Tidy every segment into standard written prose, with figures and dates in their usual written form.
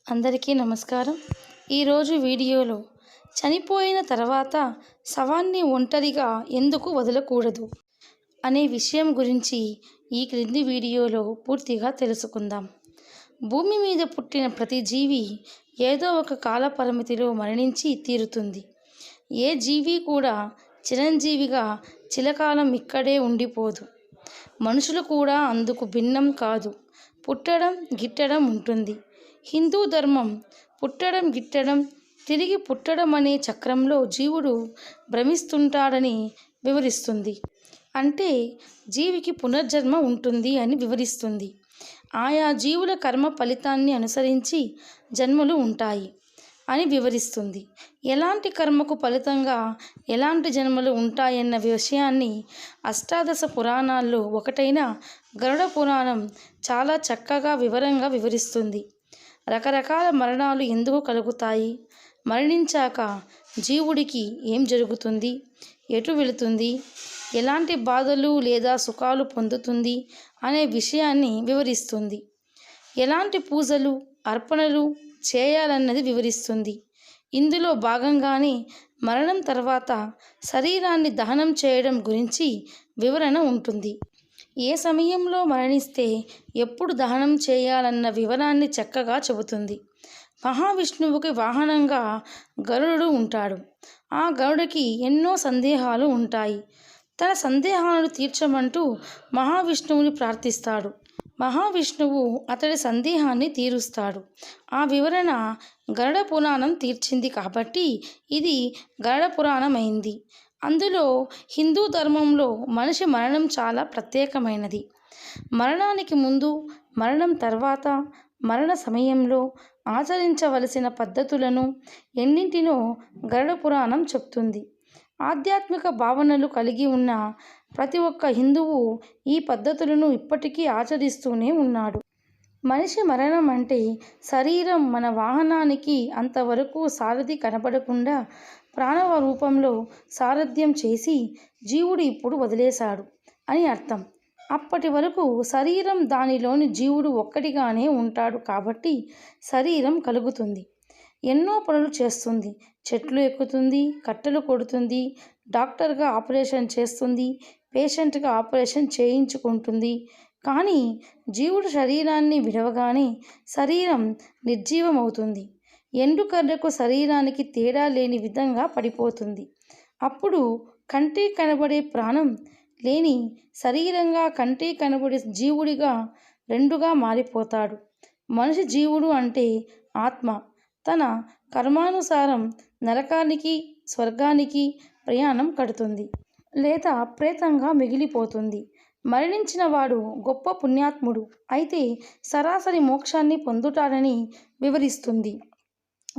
అందరికీ నమస్కారం. ఈరోజు వీడియోలో చనిపోయిన తర్వాత శవాన్ని ఒంటరిగా ఎందుకు వదలకూడదు అనే విషయం గురించి ఈ క్రింది వీడియోలో పూర్తిగా తెలుసుకుందాం. భూమి మీద పుట్టిన ప్రతి జీవి ఏదో ఒక కాల పరిమితిలో మరణించి తీరుతుంది. ఏ జీవి కూడా చిరంజీవిగా చిరకాలం ఇక్కడే ఉండిపోదు. మనుషులు కూడా అందుకు భిన్నం కాదు. పుట్టడం గిట్టడం ఉంటుంది. హిందూ ధర్మం పుట్టడం గిట్టడం తిరిగి పుట్టడం అనే చక్రంలో జీవుడు భ్రమిస్తుంటాడని వివరిస్తుంది. అంటే జీవికి పునర్జన్మ ఉంటుంది అని వివరిస్తుంది. ఆయా జీవుల కర్మ ఫలితాన్ని అనుసరించి జన్మలు ఉంటాయి అని వివరిస్తుంది. ఎలాంటి కర్మకు ఫలితంగా ఎలాంటి జన్మలు ఉంటాయన్న విషయాన్ని అష్టాదశ పురాణాల్లో ఒకటైన గరుడ పురాణం చాలా చక్కగా వివరంగా వివరిస్తుంది. రకరకాల మరణాలు ఎందుకు కలుగుతాయి, మరణించాక జీవుడికి ఏం జరుగుతుంది, ఎటు వెళుతుంది, ఎలాంటి బాధలు లేదా సుఖాలు పొందుతుంది అనే విషయాన్ని వివరిస్తుంది. ఎలాంటి పూజలు అర్పణలు చేయాలన్నది వివరిస్తుంది. ఇందులో భాగంగానే మరణం తర్వాత శరీరాన్ని దహనం చేయడం గురించి వివరణ ఉంటుంది. ఏ సమయంలో మరణిస్తే ఎప్పుడు దహనం చేయాలన్న వివరాన్ని చక్కగా చెబుతుంది. మహావిష్ణువుకి వాహనంగా గరుడు ఉంటాడు. ఆ గరుడికి ఎన్నో సందేహాలు ఉంటాయి. తన సందేహాలను తీర్చమంటూ మహావిష్ణువుని ప్రార్థిస్తాడు. మహావిష్ణువు అతడి సందేహాన్ని తీరుస్తాడు. ఆ వివరణ గరుడ పురాణం తీర్చింది కాబట్టి ఇది గరుడ పురాణం అయింది. అందులో హిందూ ధర్మంలో మనిషి మరణం చాలా ప్రత్యేకమైనది. మరణానికి ముందు, మరణం తర్వాత, మరణ సమయంలో ఆచరించవలసిన పద్ధతులను ఎన్నింటినో గరుడ పురాణం చెప్తుంది. ఆధ్యాత్మిక భావనలు కలిగి ఉన్న ప్రతి ఒక్క హిందువు ఈ పద్ధతులను ఇప్పటికీ ఆచరిస్తూనే ఉన్నాడు. మనిషి మరణం అంటే శరీరం మన వాహనానికి అంతవరకు సారథి కనపడకుండా ప్రాణవ రూపంలో సారథ్యం చేసి జీవుడు ఇప్పుడు వదిలేశాడు అని అర్థం. అప్పటి వరకు శరీరం దానిలోని జీవుడు ఒక్కటిగానే ఉంటాడు కాబట్టి శరీరం కలుగుతుంది. ఎన్నో పనులు చేస్తుంది. చెట్లు ఎక్కుతుంది, కట్టెలు కొడుతుంది, డాక్టర్గా ఆపరేషన్ చేస్తుంది, పేషెంట్గా ఆపరేషన్ చేయించుకుంటుంది. కానీ జీవుడు శరీరాన్ని విడవగానే శరీరం నిర్జీవమవుతుంది. ఎండుకర్రకు శరీరానికి తేడా లేని విధంగా పడిపోతుంది. అప్పుడు కంటి కనబడే ప్రాణం లేని శరీరంగా కంటి కనబడే జీవుడిగా రెండుగా మారిపోతాడు. మనిషి జీవుడు అంటే ఆత్మ తన కర్మానుసారం నరకానికి స్వర్గానికి ప్రయాణం కడుతుంది లేదా ప్రేతంగా మిగిలిపోతుంది. మరణించిన వాడు గొప్ప పుణ్యాత్ముడు అయితే సరాసరి మోక్షాన్ని పొందుతాడని వివరిస్తుంది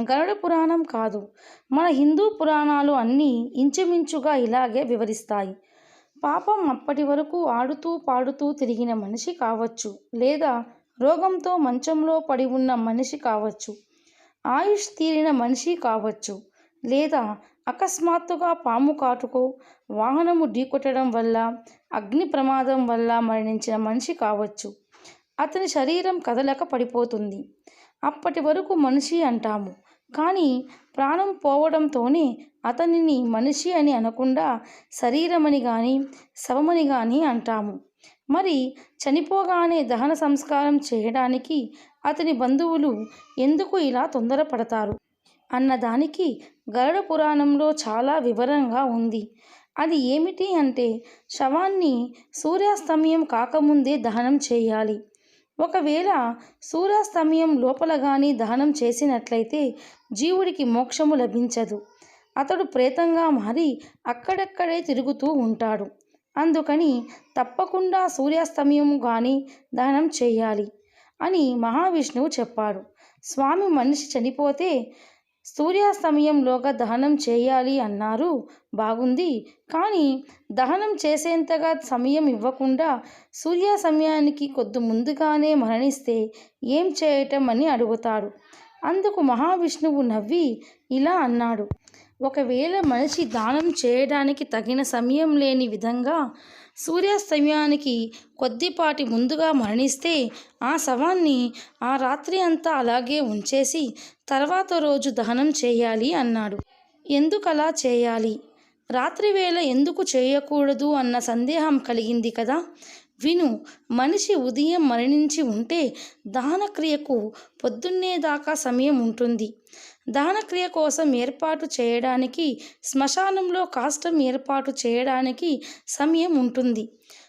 గరుడ పురాణం కాదు. మన హిందూ పురాణాలు అన్నీ ఇంచుమించుగా ఇలాగే వివరిస్తాయి. పాపం అప్పటి వరకు ఆడుతూ పాడుతూ తిరిగిన మనిషి కావచ్చు, లేదా రోగంతో మంచంలో పడి ఉన్న మనిషి కావచ్చు, ఆయుష్ తీరిన మనిషి కావచ్చు, లేదా అకస్మాత్తుగా పాము కాటుకో, వాహనము ఢీకొట్టడం వల్ల, అగ్ని ప్రమాదం వల్ల మరణించిన మనిషి కావచ్చు. అతని శరీరం కదలక పడిపోతుంది. అప్పటి వరకు మనిషి అంటాము. కానీ ప్రాణం పోవడంతోనే అతనిని మనిషి అని అనకుండా శరీరమని కానీ శవమని కానీ అంటాము. మరి చనిపోగానే దహన సంస్కారం చేయడానికి అతని బంధువులు ఎందుకు ఇలా తొందరపడతారు అన్నదానికి గరుడ పురాణంలో చాలా వివరంగా ఉంది. అది ఏమిటి అంటే శవాన్ని సూర్యాస్తమయం కాకముందే దహనం చేయాలి. ఒకవేళ సూర్యాస్తమయం లోపల కానీ దహనం చేసినట్లయితే జీవుడికి మోక్షము లభించదు. అతడు ప్రేతంగా మారి అక్కడక్కడే తిరుగుతూ ఉంటాడు. అందుకని తప్పకుండా సూర్యాస్తమయం కానీ దహనం చేయాలి అని మహావిష్ణువు చెప్పాడు. స్వామి మనిషి చనిపోతే సూర్యాస్తమయంలోగా దహనం చేయాలి అన్నారు. బాగుంది. కానీ దహనం చేసేంతగా సమయం ఇవ్వకుండా సూర్యాస్తమయానికి కొద్ది ముందుగానే మరణిస్తే ఏం చేయటం అని అడుగుతాడు. అందుకు మహావిష్ణువు నవ్వి ఇలా అన్నాడు. ఒకవేళ మనిషి దానం చేయడానికి తగిన సమయం లేని విధంగా సూర్యాస్తమయానికి కొద్దిపాటి ముందుగా మరణిస్తే ఆ శవాన్ని ఆ రాత్రి అంతా అలాగే ఉంచేసి తర్వాత రోజు దహనం చేయాలి అన్నాడు. ఎందుకలా చేయాలి, రాత్రివేళ ఎందుకు చేయకూడదు అన్న సందేహం కలిగింది కదా. విను. మనిషి ఉదయం మరణించి ఉంటే దహనక్రియకు పొద్దున్నే దాకా సమయం ఉంటుంది. దహనక్రియ కోసం ఏర్పాటు చేయడానికి, శ్మశానంలో కాష్టం ఏర్పాటు చేయడానికి సమయం ఉంటుంది.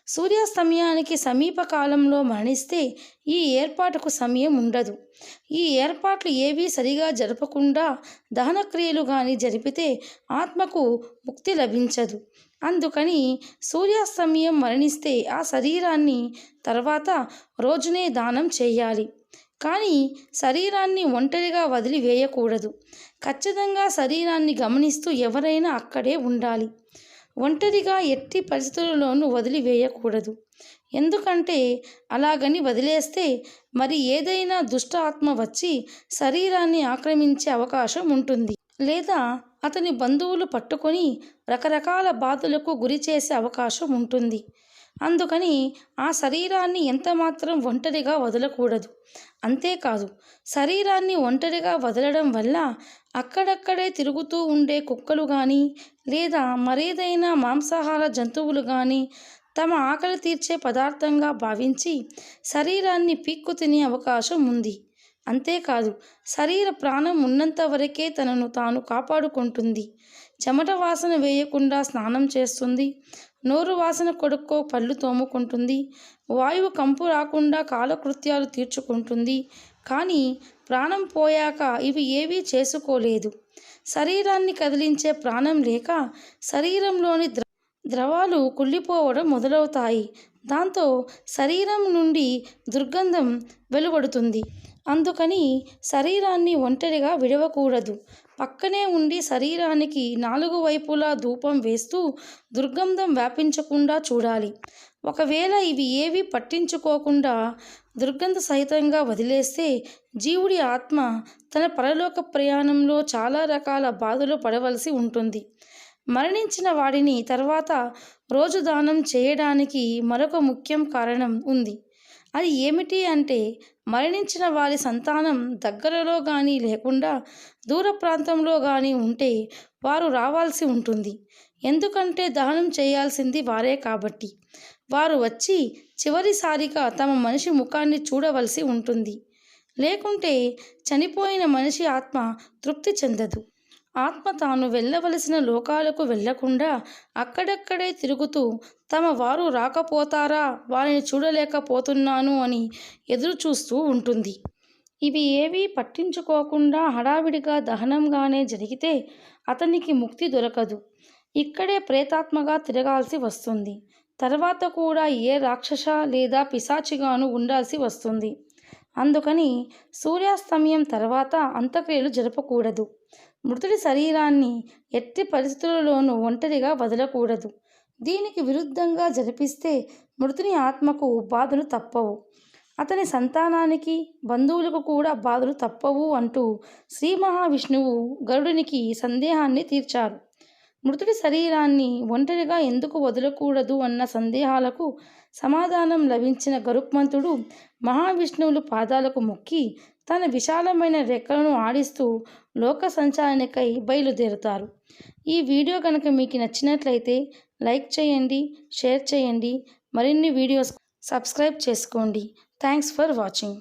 సూర్యాస్తమయానికి సమీప కాలంలో మరణిస్తే ఈ ఏర్పాటుకు సమయం ఉండదు. ఈ ఏర్పాట్లు ఏవీ సరిగా జరపకుండా దహనక్రియలు కానీ జరిపితే ఆత్మకు ముక్తి లభించదు. అందుకని సూర్యాస్తమయం మరణిస్తే ఆ శరీరాన్ని తర్వాత రోజునే దానం చేయాలి. కానీ శరీరాన్ని ఒంటరిగా వదిలివేయకూడదు. ఖచ్చితంగా శరీరాన్ని గమనిస్తూ ఎవరైనా అక్కడే ఉండాలి. ఒంటరిగా ఎట్టి పరిస్థితులలోనూ వదిలివేయకూడదు. ఎందుకంటే అలాగని వదిలేస్తే మరి ఏదైనా దుష్ట ఆత్మ వచ్చి శరీరాన్ని ఆక్రమించే అవకాశం ఉంటుంది. లేదా అతని బంధువులు పట్టుకొని రకరకాల బాధలకు గురి చేసే అవకాశం ఉంటుంది. అందుకని ఆ శరీరాన్ని ఎంతమాత్రం ఒంటరిగా వదలకూడదు. అంతేకాదు, శరీరాన్ని ఒంటరిగా వదలడం వల్ల అక్కడక్కడే తిరుగుతూ ఉండే కుక్కలు కానీ లేదా మరేదైనా మాంసాహార జంతువులు కానీ తమ ఆకలి తీర్చే పదార్థంగా భావించి శరీరాన్ని పీక్కు తినే అవకాశం ఉంది. అంతేకాదు, శరీర ప్రాణం ఉన్నంత వరకే తనను తాను కాపాడుకుంటుంది. చెమట వాసన వేయకుండా స్నానం చేస్తుంది. నోరు వాసన కొడుక్కో పళ్ళు తోముకుంటుంది. వాయువు కంపు రాకుండా కాలకృత్యాలు తీర్చుకుంటుంది. కానీ ప్రాణం పోయాక ఇవి ఏవీ చేసుకోలేదు. శరీరాన్ని కదిలించే ప్రాణం లేక శరీరంలోని ద్రవాలు కుళ్ళిపోవడం మొదలవుతాయి. దాంతో శరీరం నుండి దుర్గంధం వెలువడుతుంది. అందుకని శరీరాన్ని ఒంటరిగా విడవకూడదు. పక్కనే ఉండి శరీరానికి 4 వైపులా ధూపం వేస్తూ దుర్గంధం వ్యాపించకుండా చూడాలి. ఒకవేళ ఇవి ఏవి పట్టించుకోకుండా దుర్గంధ సహితంగా వదిలేస్తే జీవుడి ఆత్మ తన పరలోక ప్రయాణంలో చాలా రకాల బాధలు పడవలసి ఉంటుంది. మరణించిన వాడిని తర్వాత రోజు దానం చేయడానికి మరొక ముఖ్యం కారణం ఉంది. అది ఏమిటి అంటే, మరణించిన వారి సంతానం దగ్గరలో కానీ లేకుండా దూర ప్రాంతంలో కానీ ఉంటే వారు రావాల్సి ఉంటుంది. ఎందుకంటే దహనం చేయాల్సింది వారే కాబట్టి. వారు వచ్చి చివరిసారిగా తమ మనిషి ముఖాన్ని చూడవలసి ఉంటుంది. లేకుంటే చనిపోయిన మనిషి ఆత్మ తృప్తి చెందదు. ఆత్మ తాను వెళ్ళవలసిన లోకాలకు వెళ్లకుండా అక్కడక్కడే తిరుగుతూ తమ వారు రాకపోతారా, వారిని చూడలేకపోతున్నాను అని ఎదురు చూస్తూ ఉంటుంది. ఇవి ఏవీ పట్టించుకోకుండా హడావిడిగా దహనంగానే జరిగితే అతనికి ముక్తి దొరకదు. ఇక్కడే ప్రేతాత్మగా తిరగాల్సి వస్తుంది. తర్వాత కూడా ఏ రాక్షస లేదా పిశాచిగాను ఉండాల్సి వస్తుంది. అందుకని సూర్యాస్తమయం తర్వాత అంత్యక్రియలు జరపకూడదు. మృతుడి శరీరాన్ని ఎట్టి పరిస్థితులలోనూ ఒంటరిగా వదలకూడదు. దీనికి విరుద్ధంగా జరిపిస్తే మృతుని ఆత్మకు బాధలు తప్పవు, అతని సంతానానికి బంధువులకు కూడా బాధలు తప్పవు అంటూ శ్రీ మహావిష్ణువు గరుడునికి సందేహాన్ని తీర్చారు. మృతుడి శరీరాన్ని ఒంటరిగా ఎందుకు వదలకూడదు అన్న సందేహాలకు సమాధానం లభించిన గరుత్మంతుడు మహావిష్ణువులు పాదాలకు మొక్కి తన విశాలమైన రెక్కలను ఆడిస్తూ లోక సంచాలనకై బయలుదేరుతారు. ఈ వీడియో కనుక మీకు నచ్చినట్లయితే లైక్ చేయండి, షేర్ చేయండి. మరిన్ని వీడియోస్ సబ్స్క్రైబ్ చేసుకోండి. Thanks for watching.